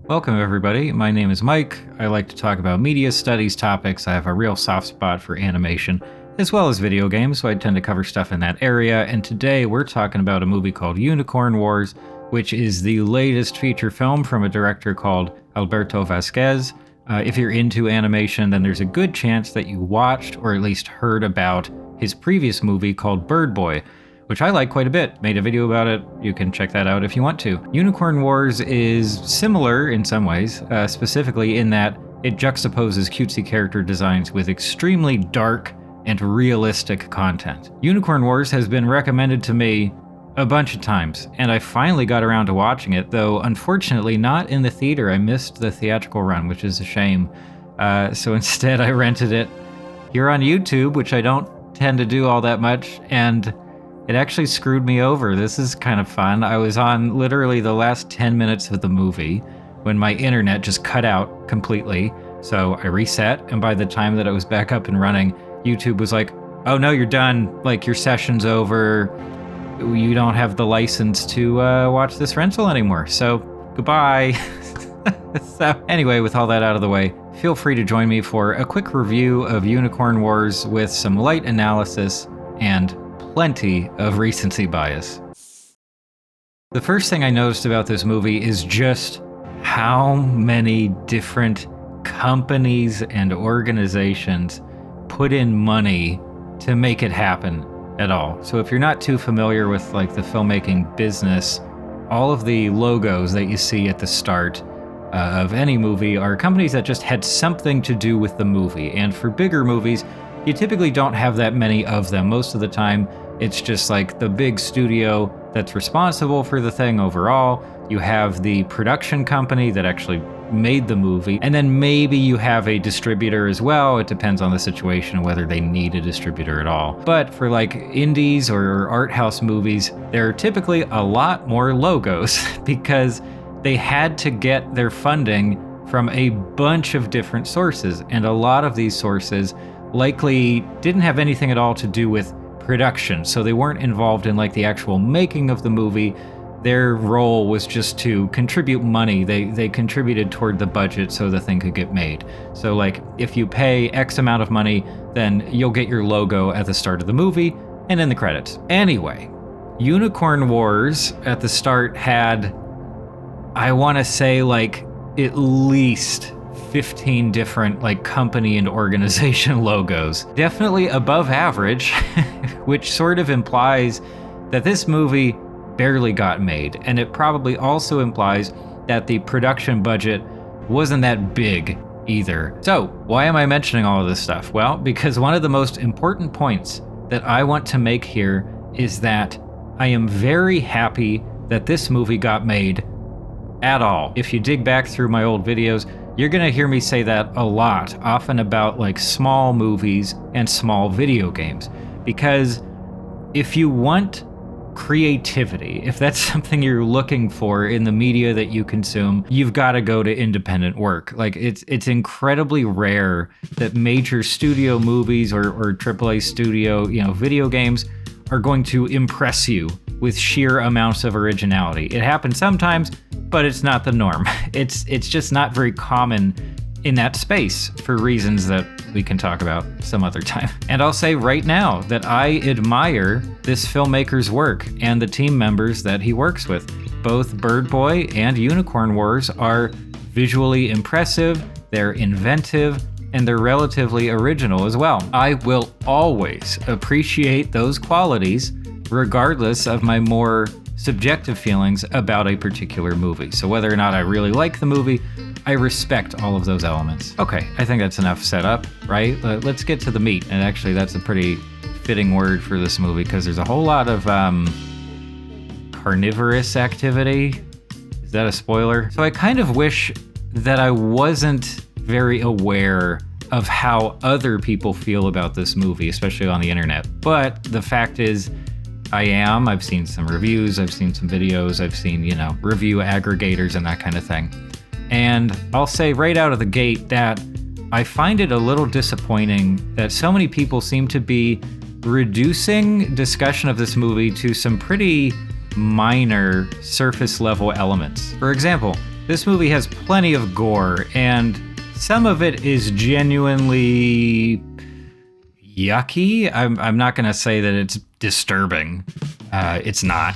Welcome everybody, my name is Mike. I like to talk about media studies topics. I have a real soft spot for animation, as well as video games, so I tend to cover stuff in that area. And today we're talking about a movie called Unicorn Wars, which is the latest feature film from a director called Alberto Vasquez. If you're into animation, then there's a good chance that you watched or at least heard about his previous movie called Birdboy, which I like quite a bit. Made a video about it. You can check that out if you want to. Unicorn Wars is similar in some ways, specifically in that it juxtaposes cutesy character designs with extremely dark and realistic content. Unicorn Wars has been recommended to me a bunch of times, and I finally got around to watching it, though unfortunately not in the theater. I missed the theatrical run, which is a shame. So instead I rented it here on YouTube, which I don't tend to do all that much, and it actually screwed me over. This is kind of fun. I was on literally the last 10 minutes of the movie when my internet just cut out completely. So I reset, and by the time that I was back up and running, YouTube was like, oh no, you're done. Like, your session's over. You don't have the license to watch this rental anymore. So goodbye. So anyway, with all that out of the way, feel free to join me for a quick review of Unicorn Wars with some light analysis and plenty of recency bias. The first thing I noticed about this movie is just how many different companies and organizations put in money to make it happen at all. So if you're not too familiar with like the filmmaking business, all of the logos that you see at the start of any movie are companies that just had something to do with the movie. And for bigger movies, you typically don't have that many of them. Most of the time, it's just like the big studio that's responsible for the thing overall. You have the production company that actually made the movie, and then maybe you have a distributor as well. It depends on the situation and whether they need a distributor at all. But for like indies or art house movies, there are typically a lot more logos because they had to get their funding from a bunch of different sources, and a lot of these sources likely didn't have anything at all to do with production, so they weren't involved in like the actual making of the movie. Their role was just to contribute money. They contributed toward the budget so the thing could get made. So like, if you pay X amount of money, then you'll get your logo at the start of the movie and in the credits. Anyway, Unicorn Wars at the start had, I want to say, like at least 15 different like company and organization logos. Definitely above average, which sort of implies that this movie barely got made, and it probably also implies that the production budget wasn't that big either. So why am I mentioning all of this stuff? Well, because one of the most important points that I want to make here is that I am very happy that this movie got made at all. If you dig back through my old videos, you're gonna hear me say that a lot, often about like small movies and small video games. Because if you want creativity, if that's something you're looking for in the media that you consume, you've got to go to independent work. Like, it's incredibly rare that major studio movies or AAA studio, video games are going to impress you with sheer amounts of originality. It happens sometimes, but it's not the norm. It's just not very common in that space for reasons that we can talk about some other time. And I'll say right now that I admire this filmmaker's work and the team members that he works with. Both Birdboy and Unicorn Wars are visually impressive, they're inventive, and they're relatively original as well. I will always appreciate those qualities regardless of my more subjective feelings about a particular movie. So whether or not I really like the movie, I respect all of those elements. Okay, I think that's enough setup, right? Let's get to the meat. And actually, that's a pretty fitting word for this movie because there's a whole lot of carnivorous activity. Is that a spoiler? So I kind of wish that I wasn't very aware of how other people feel about this movie, especially on the internet. But the fact is, I am. I've seen some reviews, I've seen some videos, I've seen, review aggregators and that kind of thing. And I'll say right out of the gate that I find it a little disappointing that so many people seem to be reducing discussion of this movie to some pretty minor surface level elements. For example, This movie has plenty of gore, and some of it is genuinely yucky. I'm not going to say that it's disturbing. It's not.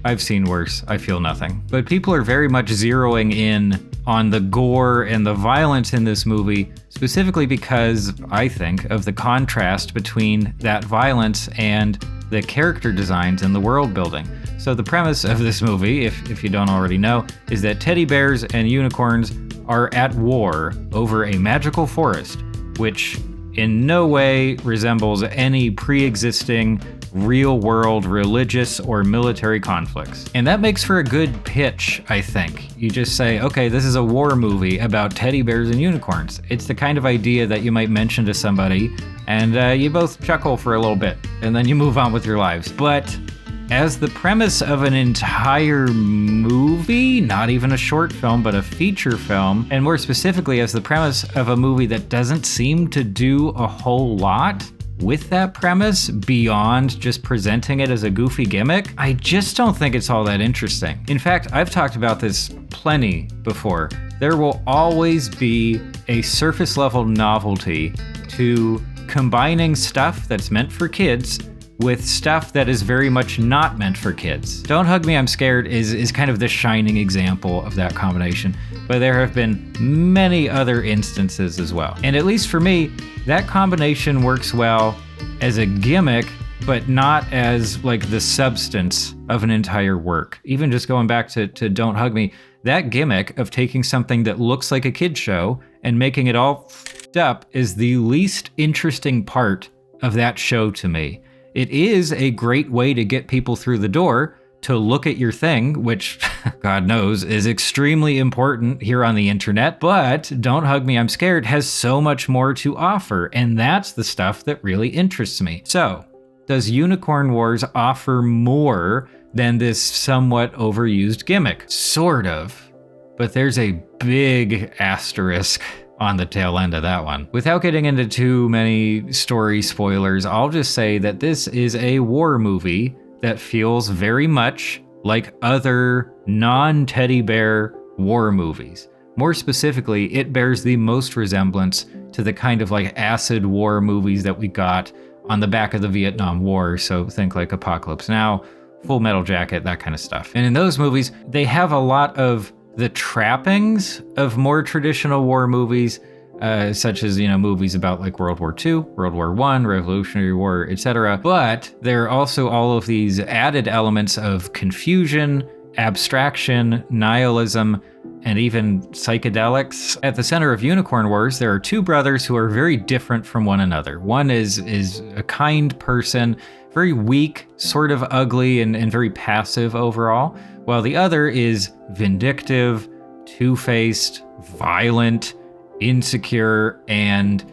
I've seen worse. I feel nothing. But people are very much zeroing in on the gore and the violence in this movie, specifically because, I think, of the contrast between that violence and the character designs and the world building. So the premise of this movie, if you don't already know, is that teddy bears and unicorns are at war over a magical forest, which in no way resembles any pre-existing real-world religious or military conflicts. And that makes for a good pitch, I think. You just say, okay, this is a war movie about teddy bears and unicorns. It's the kind of idea that you might mention to somebody, and you both chuckle for a little bit, and then you move on with your lives. But as the premise of an entire movie, not even a short film, but a feature film, and more specifically as the premise of a movie that doesn't seem to do a whole lot with that premise beyond just presenting it as a goofy gimmick, I just don't think it's all that interesting. In fact, I've talked about this plenty before. There will always be a surface level novelty to combining stuff that's meant for kids with stuff that is very much not meant for kids. Don't Hug Me, I'm Scared is kind of the shining example of that combination, but there have been many other instances as well. And at least for me, that combination works well as a gimmick, but not as like the substance of an entire work. Even just going back to Don't Hug Me, that gimmick of taking something that looks like a kid's show and making it all f***ed up is the least interesting part of that show to me. It is a great way to get people through the door to look at your thing, which God knows is extremely important here on the internet, but Don't Hug Me, I'm Scared has so much more to offer, and that's the stuff that really interests me. So, does Unicorn Wars offer more than this somewhat overused gimmick? Sort of, but there's a big asterisk on the tail end of that one. Without getting into too many story spoilers, I'll just say that this is a war movie that feels very much like other non-teddy bear war movies. More specifically, it bears the most resemblance to the kind of like acid war movies that we got on the back of the Vietnam War. So think like Apocalypse Now, Full Metal Jacket, that kind of stuff. And in those movies, they have a lot of the trappings of more traditional war movies, such as, movies about like World War II, World War I, Revolutionary War, etc. But there are also all of these added elements of confusion, abstraction, nihilism, and even psychedelics. At the center of Unicorn Wars, there are two brothers who are very different from one another. One is a kind person, very weak, sort of ugly, and very passive overall, while the other is vindictive, two-faced, violent, insecure, and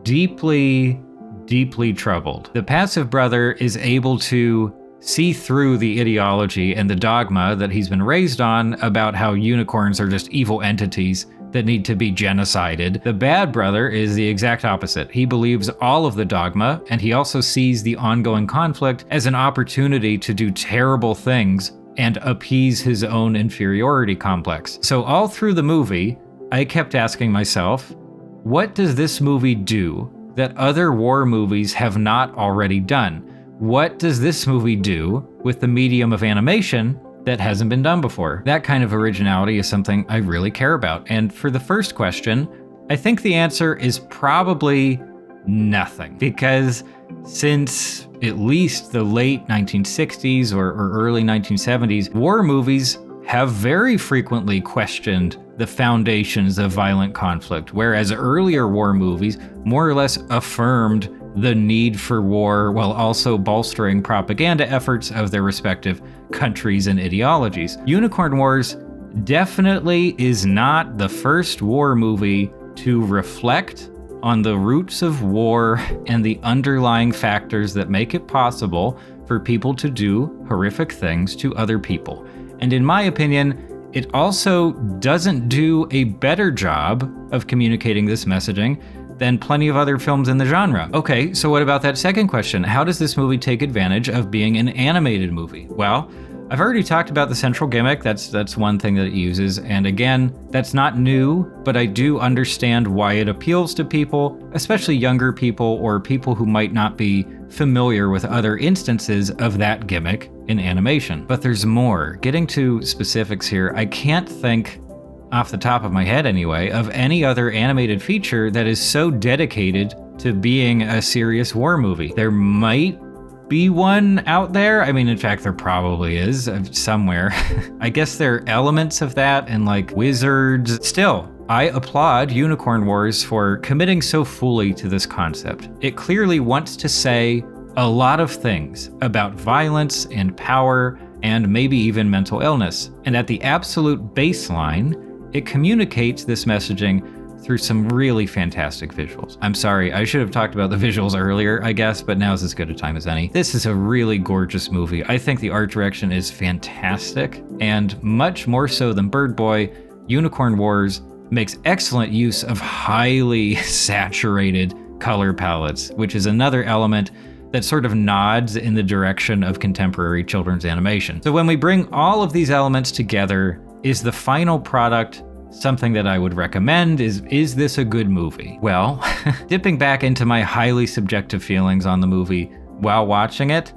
deeply, deeply troubled. The passive brother is able to see through the ideology and the dogma that he's been raised on about how unicorns are just evil entities that need to be genocided. The bad brother is the exact opposite. He believes all of the dogma, and he also sees the ongoing conflict as an opportunity to do terrible things and appease his own inferiority complex. So all through the movie, I kept asking myself, what does this movie do that other war movies have not already done? What does this movie do with the medium of animation that hasn't been done before? That kind of originality is something I really care about. And for the first question, I think the answer is probably nothing. Because since at least the late 1960s or early 1970s, war movies have very frequently questioned the foundations of violent conflict, whereas earlier war movies more or less affirmed the need for war while also bolstering propaganda efforts of their respective countries and ideologies. Unicorn Wars definitely is not the first war movie to reflect on the roots of war and the underlying factors that make it possible for people to do horrific things to other people. And in my opinion, it also doesn't do a better job of communicating this messaging than plenty of other films in the genre. Okay, so what about that second question? How does this movie take advantage of being an animated movie? Well, I've already talked about the central gimmick. That's one thing that it uses. And again, that's not new, but I do understand why it appeals to people, especially younger people or people who might not be familiar with other instances of that gimmick in animation. But there's more. Getting to specifics here, I can't think, off the top of my head anyway, of any other animated feature that is so dedicated to being a serious war movie. There might be one out there. I mean, in fact, there probably is somewhere. I guess there are elements of that and like wizards. Still, I applaud Unicorn Wars for committing so fully to this concept. It clearly wants to say a lot of things about violence and power and maybe even mental illness. And at the absolute baseline, it communicates this messaging through some really fantastic visuals. I'm sorry, I should have talked about the visuals earlier, I guess, but now's as good a time as any. This is a really gorgeous movie. I think the art direction is fantastic, and much more so than Birdboy, Unicorn Wars makes excellent use of highly saturated color palettes, which is another element that sort of nods in the direction of contemporary children's animation. So when we bring all of these elements together, is the final product something that I would recommend? Is this a good movie? Well, dipping back into my highly subjective feelings on the movie while watching it,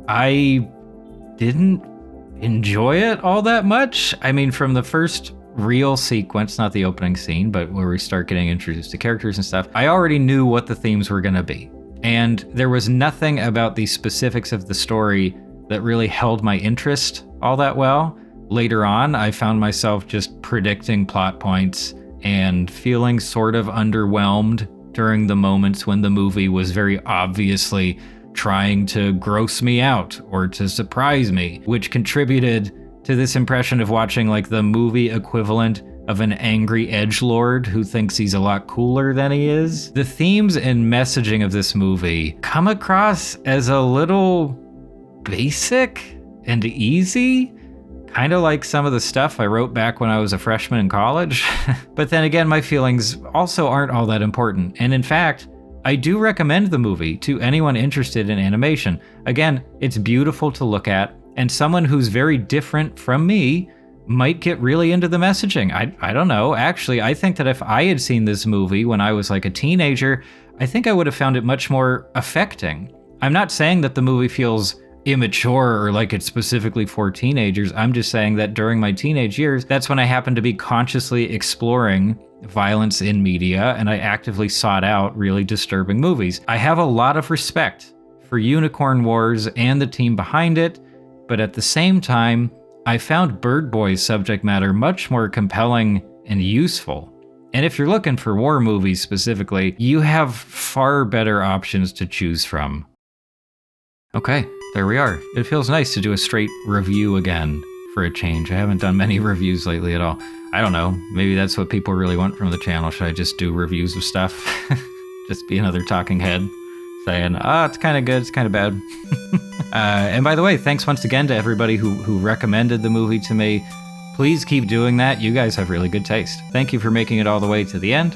I didn't enjoy it all that much. I mean, from the first real sequence, not the opening scene, but where we start getting introduced to characters and stuff, I already knew what the themes were gonna be. And there was nothing about the specifics of the story that really held my interest all that well. Later on, I found myself just predicting plot points and feeling sort of underwhelmed during the moments when the movie was very obviously trying to gross me out or to surprise me, which contributed to this impression of watching like the movie equivalent of an angry edgelord who thinks he's a lot cooler than he is. The themes and messaging of this movie come across as a little basic and easy. Kind of like some of the stuff I wrote back when I was a freshman in college. But then again, my feelings also aren't all that important. And in fact, I do recommend the movie to anyone interested in animation. Again, it's beautiful to look at, and someone who's very different from me might get really into the messaging. I don't know. Actually, I think that if I had seen this movie when I was like a teenager, I think I would have found it much more affecting. I'm not saying that the movie feels immature or like it's specifically for teenagers. I'm just saying that during my teenage years, that's when I happened to be consciously exploring violence in media, and I actively sought out really disturbing movies. I have a lot of respect for Unicorn Wars and the team behind it, but at the same time, I found Birdboy's subject matter much more compelling and useful. And if you're looking for war movies specifically, you have far better options to choose from. Okay, there we are. It feels nice to do a straight review again for a change. I haven't done many reviews lately at all. I don't know, maybe that's what people really want from the channel. Should I just do reviews of stuff? Just be another talking head saying, it's kind of good, it's kind of bad. And by the way, thanks once again to everybody who recommended the movie to me. Please keep doing that. You guys have really good taste. Thank you for making it all the way to the end.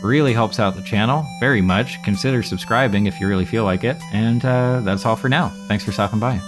Really helps out the channel very much. Consider subscribing if you really feel like it. And that's all for now. Thanks for stopping by.